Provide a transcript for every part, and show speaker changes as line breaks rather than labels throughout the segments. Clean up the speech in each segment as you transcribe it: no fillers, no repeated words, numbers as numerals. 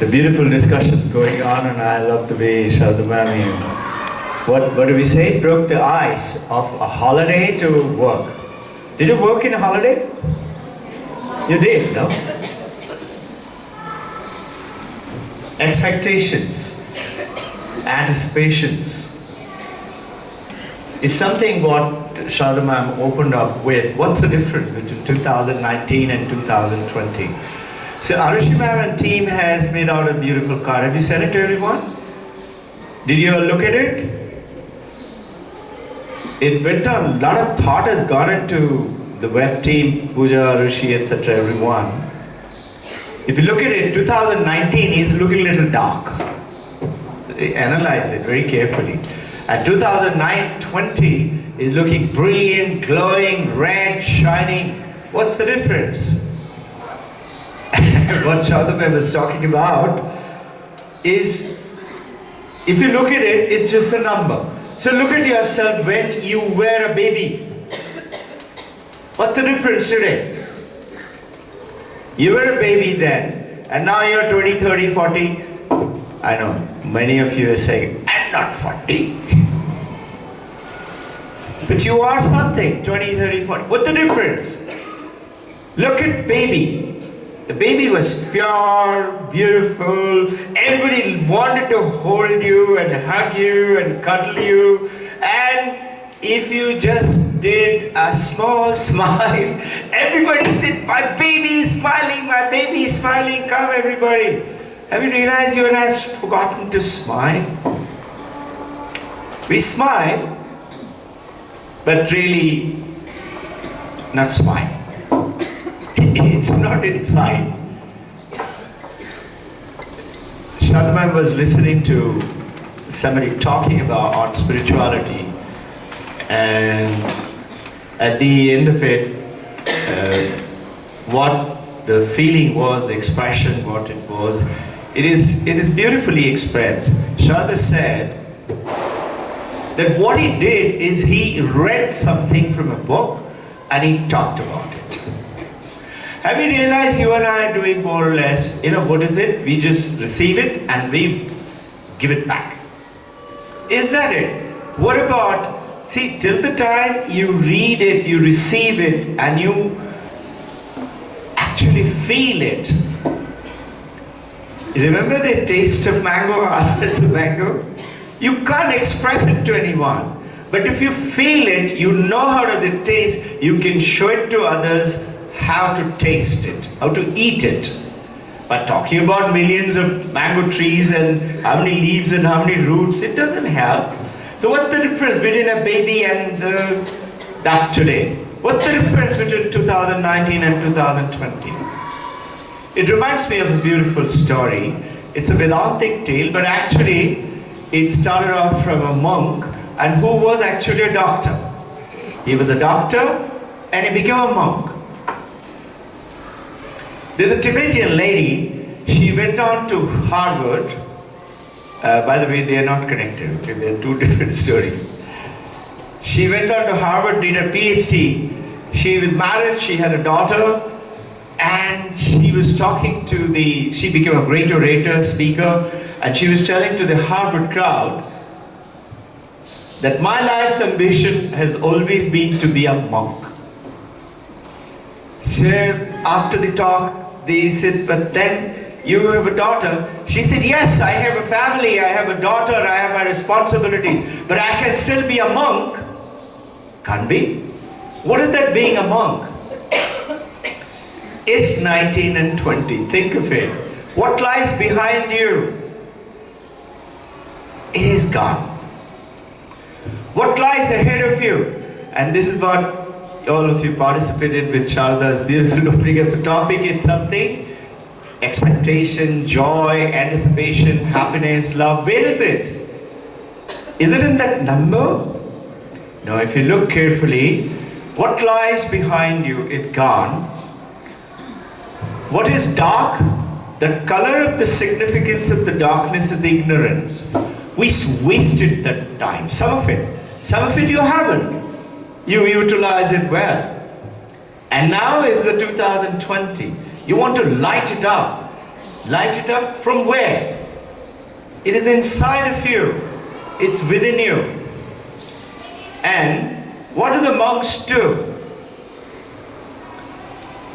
The beautiful discussions going on, and I love the way Shardamani, what do we say? Broke the ice of a holiday to work. Did you work in a holiday? You did, no? Expectations, anticipations is something what Shardamam opened up with. What's the difference between 2019 and 2020? So Arushi ma'am and team has made out a beautiful card. Have you sent it to everyone? Did you all look at it? It went on, a lot of thought has gone into the web team, Pooja, Arushi, etc., everyone. If you look at it, 2019 is looking a little dark. Analyze it very carefully. And 2020 is looking brilliant, glowing, red, shining. What's the difference? What Shardamai was talking about is, if you look at it, it's just a number. So look at yourself when you were a baby. What's the difference today? You were a baby then, and now you're 20, 30, 40. I know, many of you are saying, I'm not 40. But you are something, 20, 30, 40. What's the difference? Look at baby. The baby was pure, beautiful. Everybody wanted to hold you and hug you and cuddle you. And if you just did a small smile, everybody said, my baby is smiling, my baby is smiling, come everybody. Have you realized you and I have forgotten to smile? We smile, but really not smile. It's not inside. Shardamai was listening to somebody talking about on spirituality, and at the end of it, what the feeling was, the expression, what it was, it is beautifully expressed. Sharda said that what he did is he read something from a book and he talked about it. Have you realized you and I are doing more or less, what is it? We just receive it and we give it back. Is that it? What about, see, till the time you read it, you receive it, and you actually feel it. You remember the taste of mango, Alfred's mango? You can't express it to anyone. But if you feel it, you know how does it taste, you can show it to others how to taste it, how to eat it. But talking about millions of mango trees and how many leaves and how many roots, it doesn't help. So what's the difference between a baby and that today? What's the difference between 2019 and 2020? It reminds me of a beautiful story. It's a Vedantic tale, but actually it started off from a monk and who was actually a doctor. He was a doctor and he became a monk. There's a Tibetan lady, she went on to Harvard. By the way, they are not connected, okay? They are two different stories. She went on to Harvard, did a PhD. She was married, she had a daughter, and she was talking to she became a great orator, speaker, and she was telling to the Harvard crowd that my life's ambition has always been to be a monk. So after the talk, they said, but then you have a daughter. She said, yes, I have a family, I have a daughter, I have my responsibilities, but I can still be a monk. Can't be. What is that being a monk? It's 19 and 20. Think of it. What lies behind you? It is gone. What lies ahead of you? And this is what all of you participated with Sharda's beautiful opening of the topic. It's something, expectation, joy, anticipation, happiness, love. Where is it? Is it in that number? No, if you look carefully, what lies behind you is gone. What is dark? The color of the significance of the darkness is ignorance. We wasted that time, some of it. Some of it you haven't. You utilize it well. And now is the 2020. You want to light it up. Light it up from where? It is inside of you. It's within you. And what do the monks do?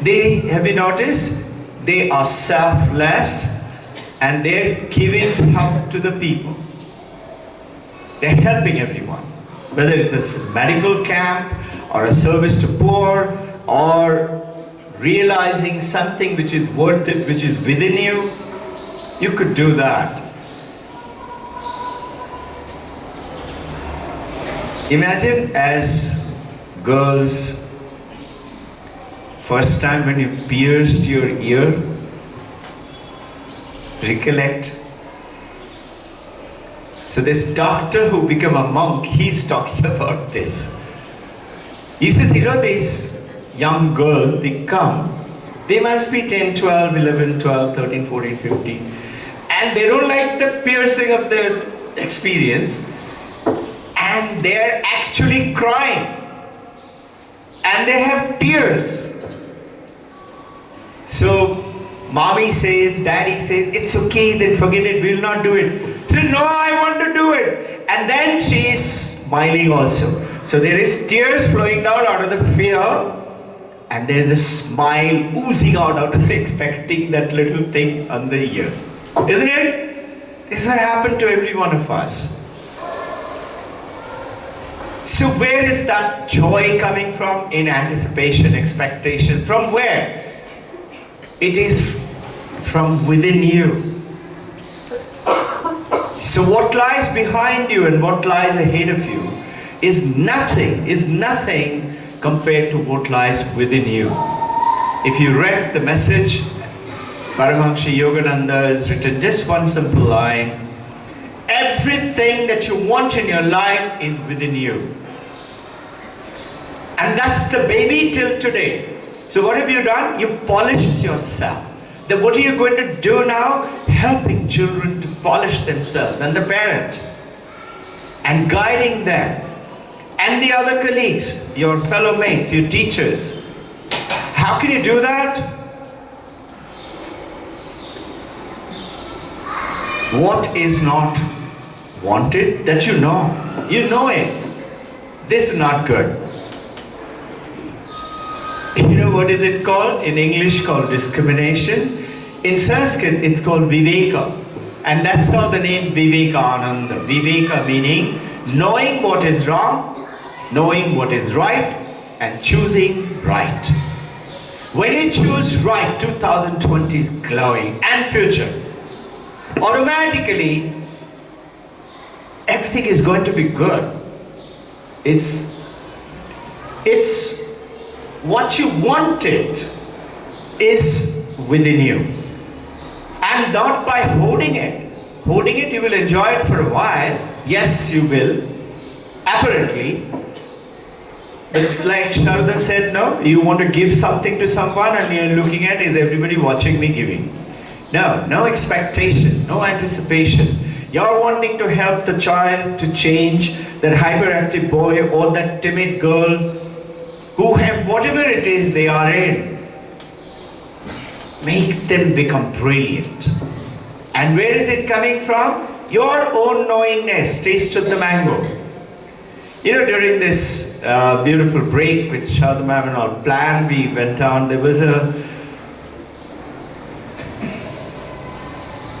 Have you noticed? They are selfless and they're giving help to the people. They're helping everyone. Whether it's a medical camp or a service to poor or realizing something which is worth it, which is within you, you could do that. Imagine as girls, first time when you pierced your ear, recollect. So this doctor who became a monk, he's talking about this. He says, these young girls, they come, they must be 10, 12, 11, 12, 13, 14, 15. And they don't like the piercing of the experience. And they're actually crying. And they have tears. So, mommy says, daddy says, it's okay, then forget it, we'll not do it. She says, no, I want to do it. And then she is smiling also. So there is tears flowing down out of the fear. And there's a smile oozing out of expecting that little thing on the ear. Isn't it? This is what happened to every one of us. So where is that joy coming from? In anticipation, expectation. From where? It is from within you. So what lies behind you and what lies ahead of you is nothing compared to what lies within you. If you read the message, Paramahansa Yogananda has written just one simple line. Everything that you want in your life is within you. And that's the baby till today. So what have you done? You polished yourself. Then what are you going to do now? Helping children to polish themselves and the parent. And guiding them. And the other colleagues, your fellow mates, your teachers. How can you do that? What is not wanted that you know. You know it. This is not good. You know what is it called? In English called discrimination. In Sanskrit it's called Viveka. And that's how the name Vivekananda. Viveka meaning knowing what is wrong, knowing what is right, and choosing right. When you choose right, 2020 is glowing, and future. Automatically, everything is going to be good. It's what you wanted is within you. And not by holding it. Holding it, you will enjoy it for a while. Yes, you will. Apparently. But like Sharda said, no, you want to give something to someone and you're looking at, is everybody watching me giving? No, no expectation, no anticipation. You're wanting to help the child to change, that hyperactive boy or that timid girl who have whatever it is they are in. Make them become brilliant. And where is it coming from? Your own knowingness. Taste of the mango. You know, during this beautiful break which Sharda Ma'am and all planned, we went on, there was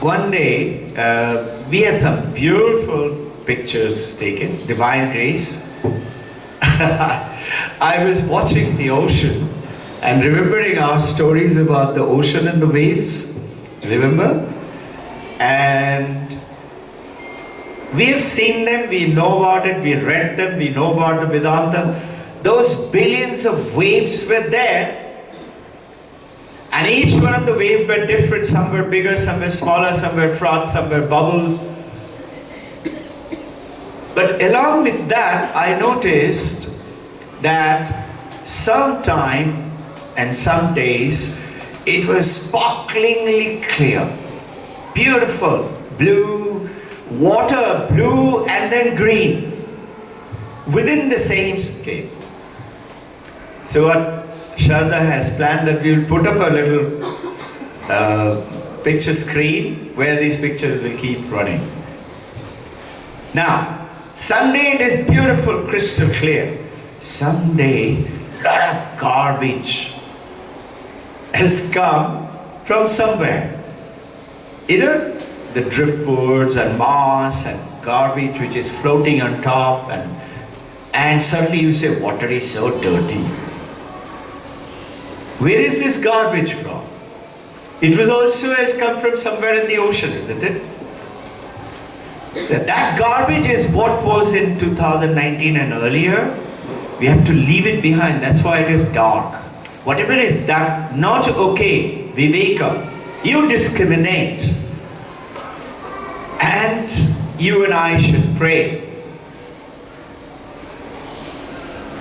one day, we had some beautiful pictures taken, Divine Grace. I was watching the ocean and remembering our stories about the ocean and the waves, remember? And we have seen them, we know about it, we read them, we know about the Vedanta. Those billions of waves were there. And each one of the waves were different. Some were bigger, some were smaller, some were froth, some were bubbles. But along with that, I noticed that sometime and some days, it was sparklingly clear. Beautiful, blue, water, blue and then green. Within the same scale. So what Sharda has planned that we will put up a little picture screen where these pictures will keep running. Now, someday it is beautiful, crystal clear. Someday, lot of garbage has come from somewhere. Either the driftwoods and moss and garbage which is floating on top, and suddenly you say, water is so dirty. Where is this garbage from? It was also has come from somewhere in the ocean, isn't it? That garbage is what was in 2019 and earlier. We have to leave it behind. That's why it is dark. Whatever is that not okay, Viveka, you discriminate. And you and I should pray.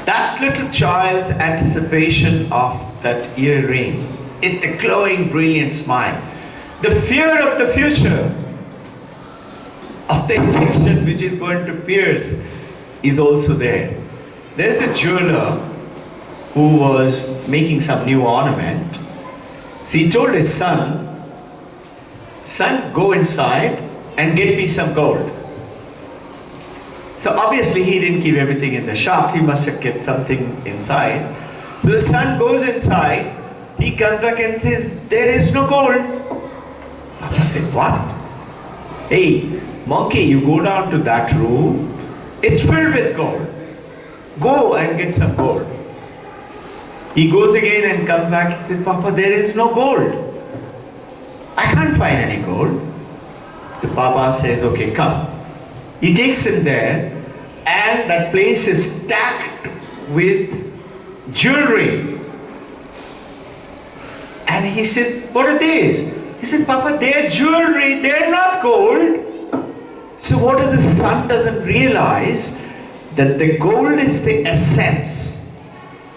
That little child's anticipation of that earring, it's the glowing, brilliant smile. The fear of the future, of the injection which is going to pierce, is also there. There's a jeweler who was making some new ornament. So he told his son, go inside and get me some gold. So obviously he didn't keep everything in the shop, he must have kept something inside. So the son goes inside, he comes back and says, there is no gold. Papa said, what? Hey, monkey, you go down to that room, it's filled with gold. Go and get some gold. He goes again and comes back and says, Papa, there is no gold. I can't find any gold. The Papa says, okay, come. He takes him there, and that place is stacked with jewelry. And he said, what are these? He said, Papa, they're jewelry, they're not gold. So what does the son doesn't realize? That the gold is the essence,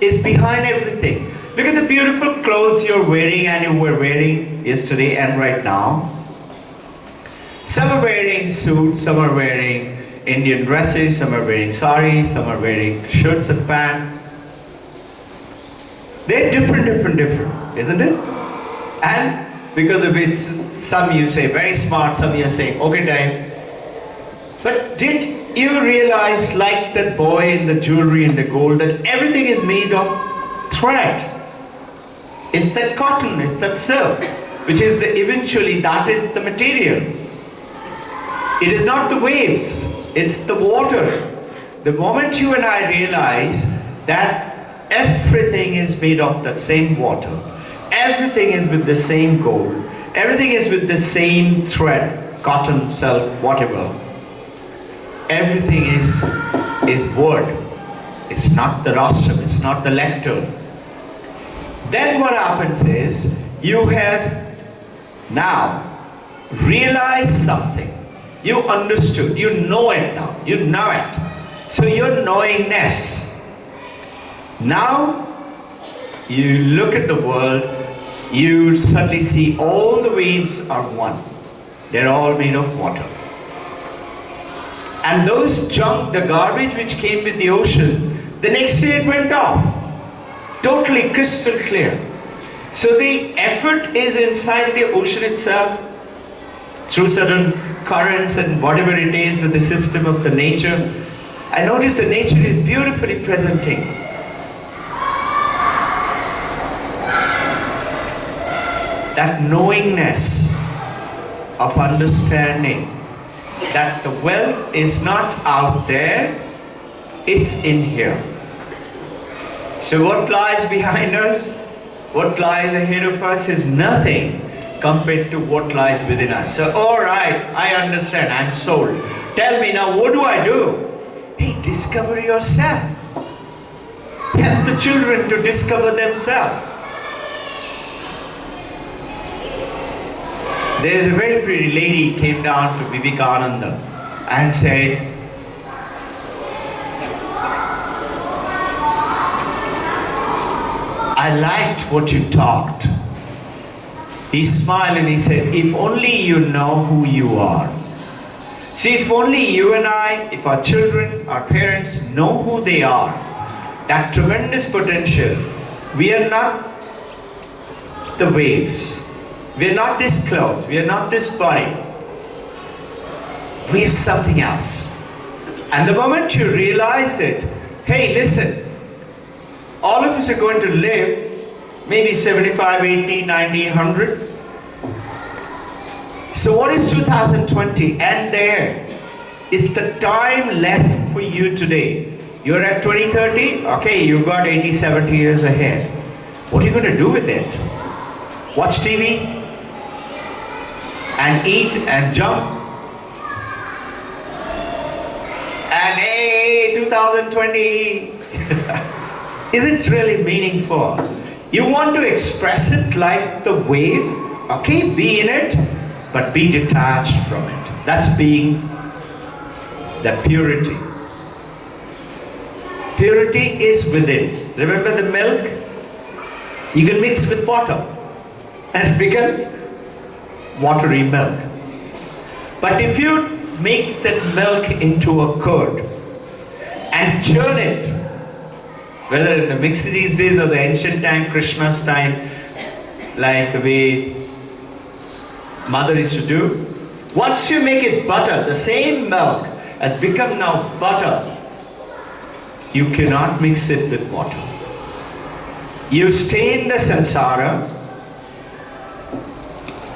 is behind everything. Look at the beautiful clothes you're wearing and you were wearing yesterday and right now. Some are wearing suits, some are wearing Indian dresses, some are wearing saris, some are wearing shirts and pants. They're different, isn't it? And because of it, some you say very smart, some you say okay time. But did you realize, like that boy in the jewelry and the gold, that everything is made of thread? It's that cotton, it's that silk, which is eventually that is the material. It is not the waves, it's the water. The moment you and I realize that everything is made of that same water, everything is with the same gold, everything is with the same thread, cotton, silk, whatever. Everything is word. It's not the rostrum, it's not the lectern. Then what happens is, you have now realized something. You understood, you know it now, you know it. So your knowingness. Now, you look at the world, you suddenly see all the waves are one. They're all made of water. And those junk, the garbage which came with the ocean, the next day it went off. Totally crystal clear. So the effort is inside the ocean itself, through certain currents and whatever it is, the system of the nature. I notice the nature is beautifully presenting. That knowingness of understanding that the wealth is not out there, it's in here. So what lies behind us, what lies ahead of us is nothing compared to what lies within us. So alright, I understand, I'm sold. Tell me now, what do I do? Hey, discover yourself. Help the children to discover themselves. There's a very pretty lady came down to Vivekananda and said, I liked what you talked. He smiled and he said, if only you know who you are. See, if only you and I, if our children, our parents know who they are, that tremendous potential, we are not the waves. We are not this clothes. We are not this body. We are something else. And the moment you realize it, hey, listen, all of us are going to live maybe 75, 80, 90, 100. So what is 2020? And there is the time left for you today. You're at 2030, okay, you've got 80, 70 years ahead. What are you going to do with it? Watch TV? And eat and jump? And hey, 2020, is it really meaningful? You want to express it like the wave, okay, be in it, but be detached from it. That's being the purity. Purity is within. Remember the milk? You can mix with water and it becomes watery milk. But if you make that milk into a curd and churn it, whether in the mix these days or the ancient time, Krishna's time, like the way mother used to do, once you make it butter, the same milk has become now butter, you cannot mix it with water. You stay in the samsara.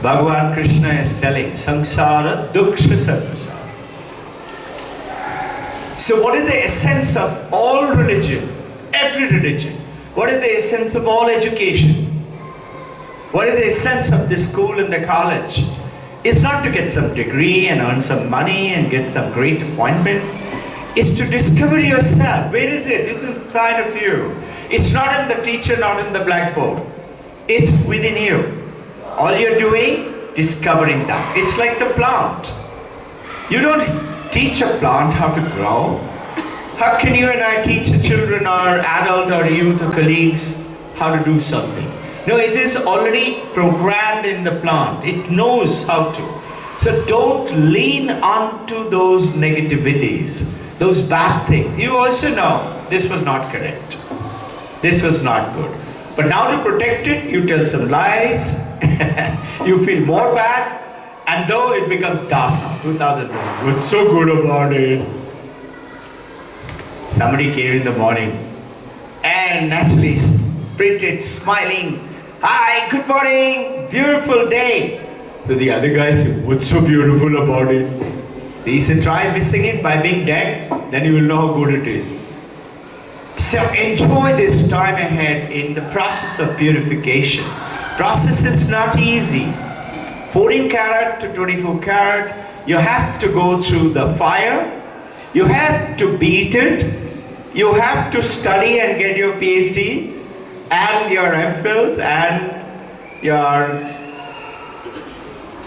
Bhagavan Krishna is telling, samsara duksha samsara. So what is the essence of all religion? Every religion. What is the essence of all education? What is the essence of the school and the college? It's not to get some degree and earn some money and get some great appointment. It's to discover yourself. Where is it? It's inside of you. It's not in the teacher, not in the blackboard. It's within you. All you're doing, discovering that. It's like the plant. You don't teach a plant how to grow. How can you and I teach the children or adult or youth or colleagues how to do something? No, it is already programmed in the plant. It knows how to. So don't lean onto those negativities, those bad things. You also know this was not correct. This was not good. But now to protect it, you tell some lies. You feel more bad. And though it becomes dark now, 2001, what's so good about it? Somebody came in the morning and naturally sprinted, smiling. Hi, good morning, beautiful day. So the other guy said, what's so beautiful about it? So he said, try missing it by being dead, then you will know how good it is. So enjoy this time ahead in the process of purification. Process is not easy. 14 karat to 24 karat, you have to go through the fire, you have to beat it, you have to study and get your PhD and your MPhils and your,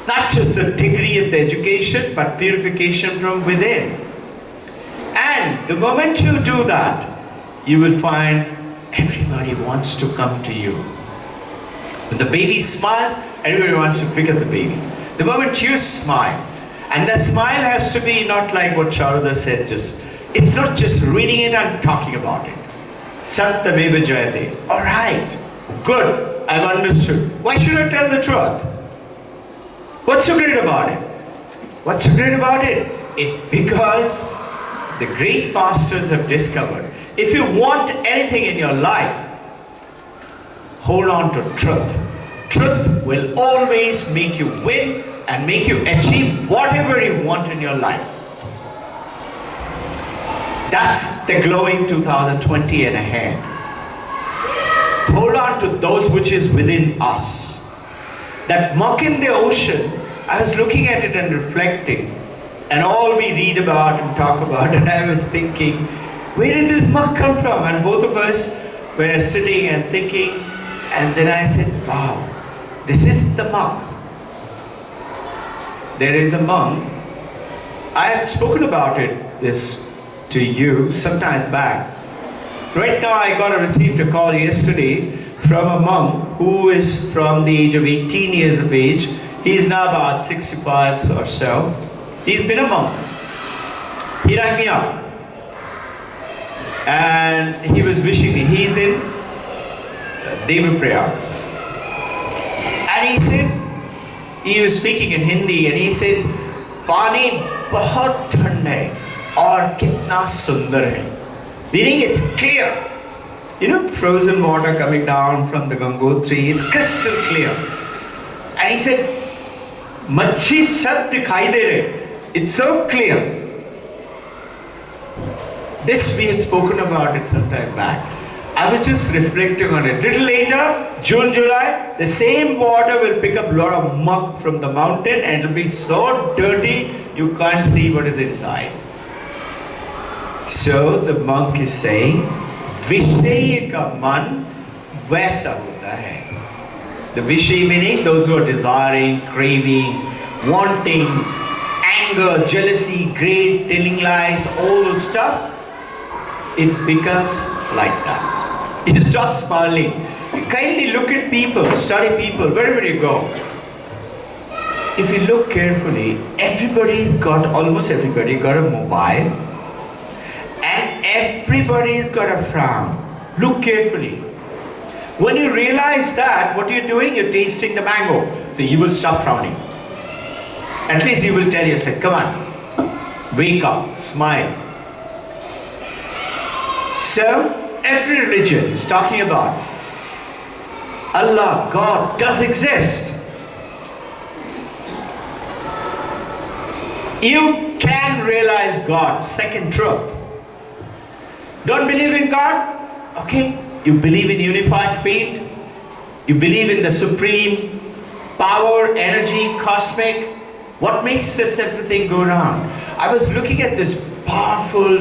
not just the degree of the education, but purification from within. And the moment you do that, you will find everybody wants to come to you. When the baby smiles, everybody wants to pick up the baby. The moment you smile, and that smile has to be not like what Sharada said, it's not just reading it and talking about it. Sattameva Jayate. Alright, good, I've understood. Why should I tell the truth? What's so great about it? What's so great about it? It's because the great masters have discovered, if you want anything in your life, hold on to truth. Truth will always make you win and make you achieve whatever you want in your life. That's the glowing 2020 and ahead. Hold on to those which is within us. That muck in the ocean, I was looking at it and reflecting, and all we read about and talk about, and I was thinking, where did this muck come from? And both of us were sitting and thinking, and then I said, wow, this is the muck. There is a monk. I had spoken about this to you some time back. Right now I received a call yesterday from a monk who is from the age of 18 years of age. He is now about 65 or so. He's been a monk. He rang me up and he was wishing me. He's in Devaprayag. And he said, He was speaking in Hindi and he said, "Pani bahut thand hai aur kitna sundar hai." Meaning it's clear. You know, frozen water coming down from the Gangotri, it's crystal clear. And he said, "Machhi sab dikhai de rahe." It's so clear. This we had spoken about it some time back. I was just reflecting on it. Little later, June, July, the same water will pick up a lot of muck from the mountain and it will be so dirty you can't see what is inside. So the monk is saying, Vishay ka man vaisa hota hai. The Vishay meaning those who are desiring, craving, wanting, anger, jealousy, greed, telling lies, all those stuff, it becomes like that. You stop smiling. You kindly look at people, study people, wherever you go. If you look carefully, almost everybody got a mobile and everybody's got a frown. Look carefully. When you realize that, what you're doing, you're tasting the mango. So you will stop frowning. At least you will tell yourself, come on, wake up, smile. So, every religion is talking about Allah, God does exist. You can realize God, second truth. Don't believe in God? Okay. You believe in unified field. You believe in the supreme power, energy, cosmic. What makes this everything go round? I was looking at this powerful.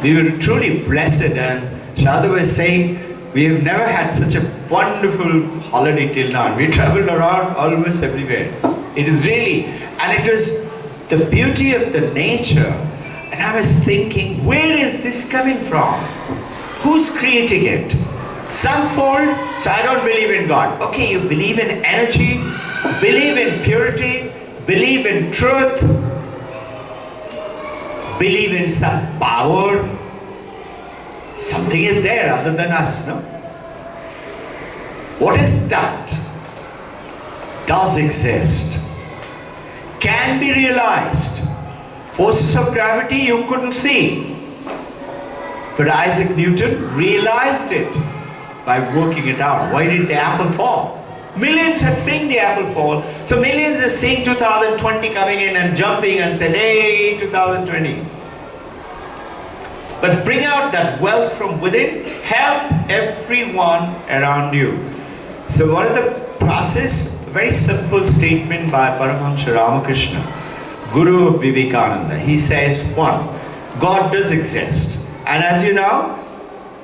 We were truly blessed, and Shadu was saying we have never had such a wonderful holiday till now. We traveled around almost everywhere. It is really, and it was the beauty of the nature. And I was thinking, where is this coming from? Who's creating it? Some fold, so I don't believe in God. Okay, you believe in energy, believe in purity, believe in truth, believe in some power. Something is there other than us, no? What is that? Does exist. Can be realized. Forces of gravity you couldn't see. But Isaac Newton realized it by working it out. Why did the apple fall? Millions had seen the apple fall. So millions are seeing 2020 coming in and jumping and saying, hey, 2020. But bring out that wealth from within. Help everyone around you. So what is the process? A very simple statement by Paramahansa Ramakrishna, Guru of Vivekananda. He says, one, God does exist. And as you know,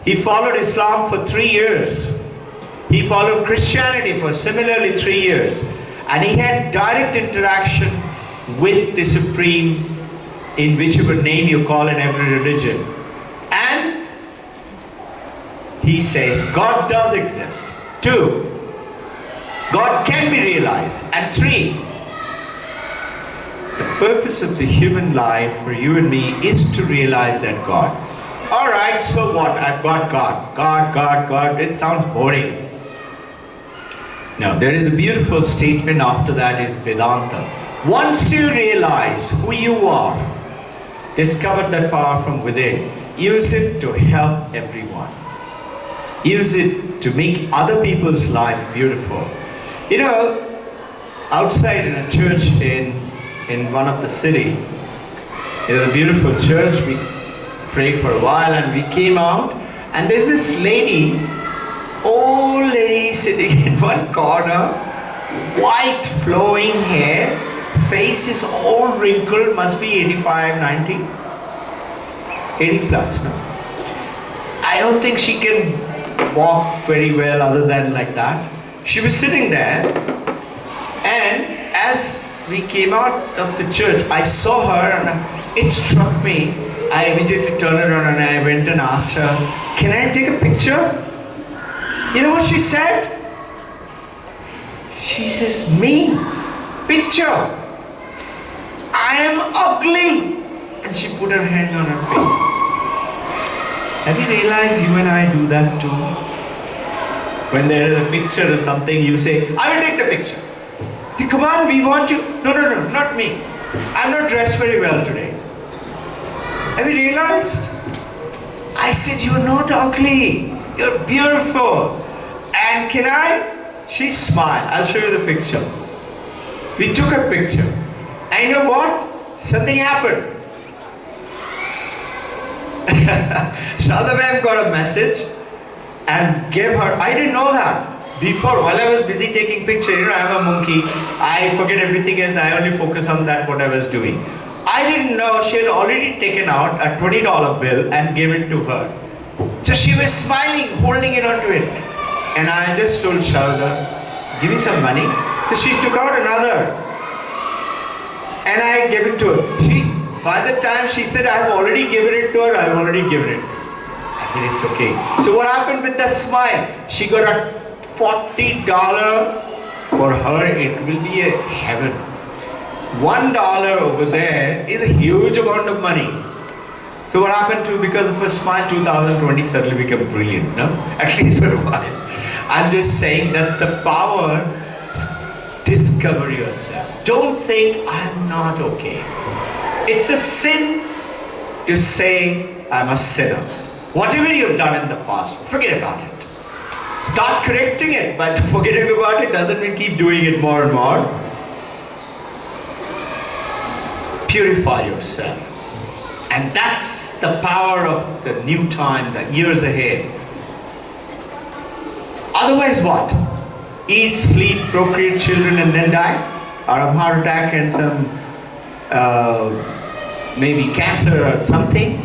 he followed Islam for 3 years. He followed Christianity for similarly 3 years. And he had direct interaction with the Supreme in whichever name you call in every religion. And he says, God does exist. 2, God can be realized. And 3, the purpose of the human life for you and me is to realize that God. Alright, so what? I've got God. God. It sounds boring. Now, there is a beautiful statement after that is Vedanta. Once you realize who you are, discover that power from within, use it to help everyone. Use it to make other people's life beautiful. You know, outside in a church in one of the city, it was a beautiful church. We prayed for a while and we came out, and there's this lady, old lady sitting in one corner, white flowing hair, face is all wrinkled, must be 85, 90, 80 plus, no? I don't think she can walk very well other than like that. She was sitting there, and as we came out of the church, I saw her and it struck me. I immediately turned around and I went and asked her, can I take a picture? You know what she said? She says, me? Picture? I am ugly. And she put her hand on her face. Have you realized you and I do that too? When there is a picture or something, you say, I will take the picture. Come on, we want you. No, no, no, not me. I'm not dressed very well today. Have you realized? I said, you're not ugly. You're beautiful. And can I? She smiled. I'll show you the picture. We took a picture. And you know what? Something happened. Shada ma'am got a message and gave her, I didn't know that. Before, while I was busy taking picture, I'm a monkey. I forget everything else. I only focus on that, what I was doing. I didn't know she had already taken out a $20 bill and gave it to her. So she was smiling, holding it onto it. And I just told Sharda, give me some money. So she took out another. And I gave it to her. By the time she said, I've already given it to her, I've already given it. I said, it's okay. So what happened with that smile? She got a $40. For her, it will be a heaven. $1 over there is a huge amount of money. So what happened to, because of a smile, 2020 suddenly became brilliant, no? At least for a while. I'm just saying that the power, discover yourself. Don't think I'm not okay. It's a sin to say I'm a sinner. Whatever you've done in the past, forget about it. Start correcting it, but forgetting about it doesn't mean keep doing it more and more. Purify yourself. And that's the power of the new time, the years ahead. Otherwise what? Eat, sleep, procreate children and then die? Out of heart attack and some maybe cancer or something?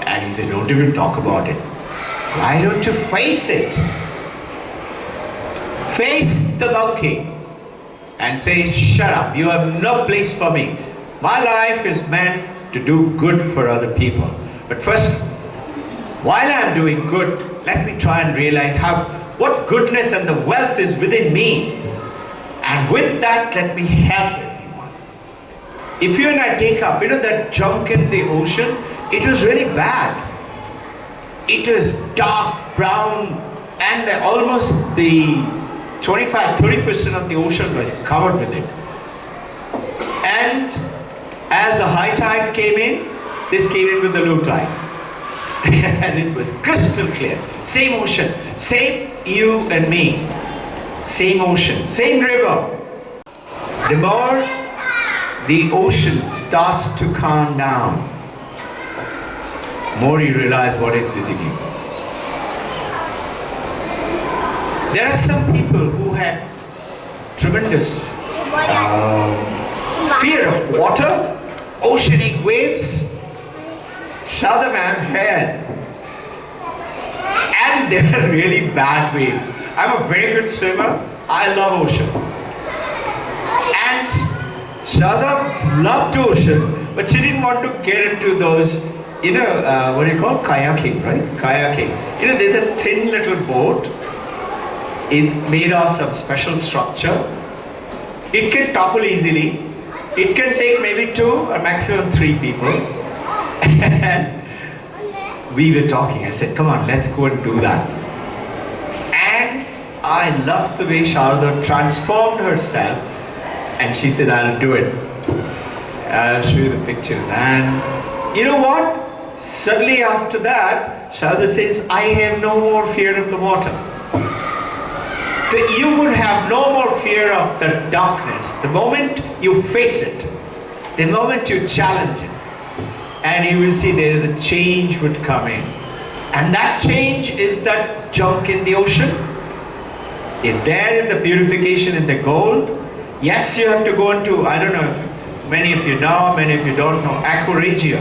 And he said, don't even talk about it. Why don't you face it? Face the monkey and say, shut up, you have no place for me. My life is meant to do good for other people. But first, while I'm doing good, let me try and realize what goodness and the wealth is within me. And with that, let me help everyone. If you and I take up, that junk in the ocean, it was really bad. It was dark brown and almost the 25-30% of the ocean was covered with it. And as the high tide came in, this came in with the low tide. And it was crystal clear. Same ocean, same you and me. Same ocean, same river. The more the ocean starts to calm down, more you realize what is within you. There are some people who had tremendous fear of water, oceanic waves. Shada ma'am had. And they are really bad waves. I'm a very good swimmer. I love ocean. And Shada loved ocean, but she didn't want to get into those, what do you call? Kayaking, right? Kayaking. There's a thin little boat. It's made of some special structure. It can topple easily. It can take maybe 2 or maximum 3 people. And we were talking. I said, come on, let's go and do that. And I loved the way Sharada transformed herself. And she said, I'll do it. I'll show you the pictures. And you know what? Suddenly after that, Sharada says, I have no more fear of the water. You would have no more fear of the darkness. The moment you face it, the moment you challenge it, and you will see there the change would come in. And that change is that junk in the ocean. Is there in the purification in the gold. Yes, you have to go into, I don't know if many of you know, many of you don't know, aqua regia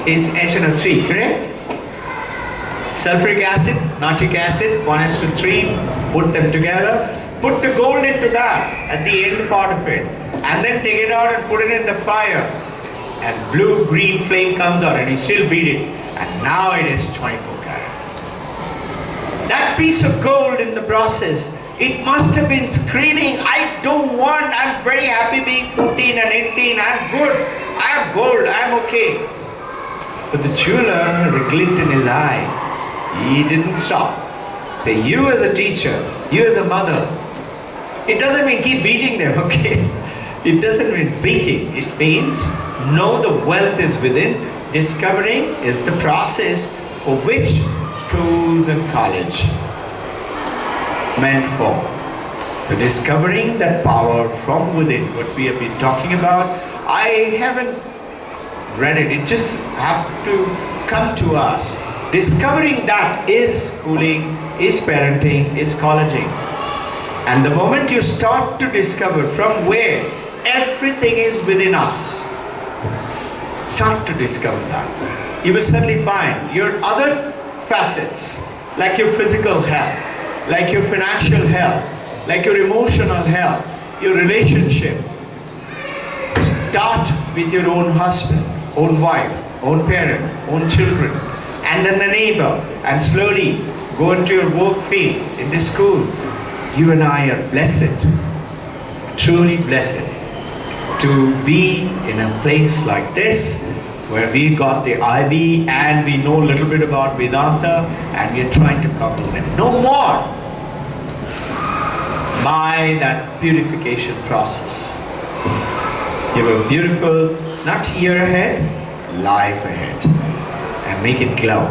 is HNO3, correct? Sulfuric acid, nitric acid, 1:3, put them together, put the gold into that at the end part of it, and then take it out and put it in the fire, and blue-green flame comes out and you still beat it, and now it is 24 karat. That piece of gold in the process, it must have been screaming, I don't want, I'm very happy being 14 and 18, I'm good, I have gold, I'm okay. But the jeweler, the glint in his eye, he didn't stop. Say, you as a teacher, you as a mother, It doesn't mean keep beating them, okay? It doesn't mean beating. It means know the wealth is within. Discovering is the process for which schools and college meant for. So discovering that power from within, what we have been talking about, I haven't read it. It just have to come to us. Discovering that is schooling, is parenting, is colleging. And the moment you start to discover from where everything is within us, start to discover that, you will suddenly find your other facets, like your physical health, like your financial health, like your emotional health, your relationship. Start with your own husband, own wife, own parent, own children, and then the neighbor, and slowly go into your work field, in the school. You and I are blessed, truly blessed, to be in a place like this where we got the IB and we know a little bit about Vedanta and we are trying to couple them. No more by that purification process. You have a beautiful, not year ahead, life ahead, and make it glow.